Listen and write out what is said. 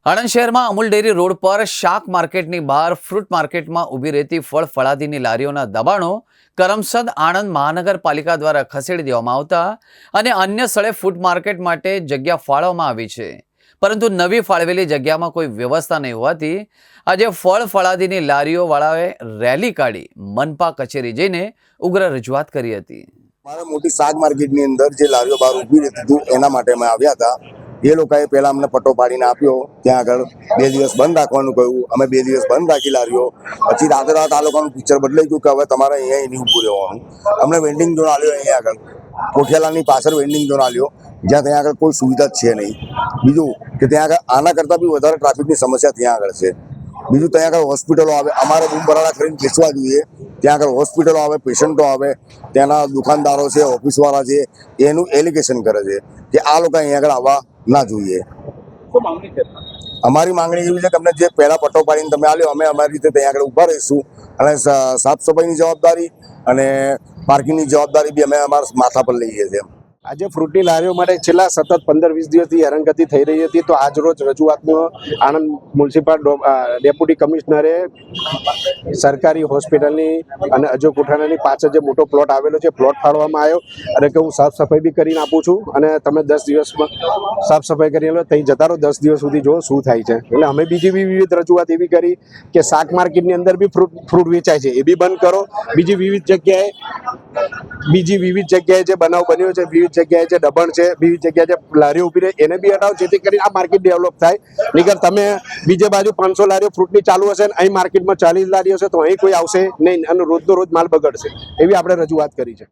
આણંદ શહેરમાં Amul dairy road પર શાક માર્કેટની બહાર ફ્રૂટ માર્કેટમાં ઊભી રહેતી ફળ ફળાદીની લારીઓના દબાણો કરમસદ આણંદ મહાનગરપાલિકા દ્વારા ખસેડી દેવામાં આવતા અને અન્ય સ્થળે ફૂડ માર્કેટ માટે જગ્યા ફાળવવામાં આવી છે, પરંતુ નવી ફાળવેલી જગ્યામાં કોઈ વ્યવસ્થા નહીં હોવાથી આજે ફળ ફળાદીની લારીઓવાળાએ રેલી કાઢી મનપા કચેરી જઈને ઉગ્ર રજૂઆત કરી હતી। મારે મોટી શાક માર્કેટની અંદર જે લારીઓ બહાર ઊભી રહેતી હતી એના માટે અમે આવ્યા હતા। એ લોકોએ પહેલા અમને પટ્ટો પાડીને આપ્યો, ત્યાં આગળ 2 દિવસ બંધ રાખવાનું કહ્યું। અમે 2 દિવસ બંધ રાખી લારીઓ, પછી રાતે રાત આ લોકોનું પિક્ચર બદલાઈ ગયું કે હવે તમારે અહીંયા નહીં ઊભું રહેવાનું। અમને વેન્ડિંગ ઝોન આલ્યો, અહીંયા આગળ કોઠિયાલાની પાછળ વેન્ડિંગ ઝોન આલ્યો, જ્યાં ત્યાં આગળ કોઈ સુવિધા જ છે નહીં। બીજું કે ત્યાં આગળ આના કરતાં બી વધારે ટ્રાફિકની સમસ્યા ત્યાં આગળ છે। બીજું ત્યાં આગળ હોસ્પિટલો આવે, અમારે બૂમ ભરાડા કરીને બેસવા જોઈએ, ત્યાં આગળ હોસ્પિટલો આવે, પેશન્ટો આવે, ત્યાંના દુકાનદારો છે, ઓફિસવાળા છે, એનું એલિગેશન કરે છે કે આ લોકો અહીંયા આગળ આવવા ના જોઈએ। અમારી માંગણી એવી છે કે અમને જે પહેલા પટ્ટો પાડીને તમે આલ્યો, અમે અમારી રીતે ત્યાં આગળ ઊભા રહીશું અને સાફ સફાઈની જવાબદારી અને પાર્કિંગની જવાબદારી બી અમે અમારા માથા પર લઈએ છીએ। આજે ફ્રૂટની લારીઓ માટે છેલ્લા સતત 15-20 દિવસથી હેરાનગતિ થઈ રહી હતી, તો આજરોજ રજૂઆતમાં આણંદ મ્યુનિસિપલ ડેપ્યુટી કમિશનરે સરકારી હોસ્પિટલની અને અજય કોઠાણાની પાછળ જે મોટો પ્લોટ આવેલો છે, પ્લોટ ફાળવામાં આવ્યો અને કે હું સાફ સફાઈ બી કરીને આપું છું અને તમે 10 દિવસમાં સાફ સફાઈ કરી લો, ત્યાં જતા રહો 10 દિવસ સુધી જો શું થાય છે। એટલે અમે બીજી બી વિવિધ રજૂઆત એવી કરી કે શાક માર્કેટની અંદર બી ફ્રૂટ વેચાય છે એ બી બંધ કરો, બીજી વિવિધ જગ્યાએ જે બનાવ બન્યો છે, વિવિધ જગ્યાએ જે દબાણ છે, વિવિધ જગ્યાએ જે લારીઓ ઊભી રહે એને બી હટાવો, જેથી કરીને આ માર્કેટ ડેવલપ થાય। નહીંતર તમે બીજે બાજુ 500 લારીઓ ફ્રૂટની ચાલુ હશે અને અહીં માર્કેટમાં 40 લારીઓ હશે તો અહીં કોઈ આવશે નહીં અને રોજનો રોજ માલ બગડશે, એવી આપણે રજૂઆત કરી છે।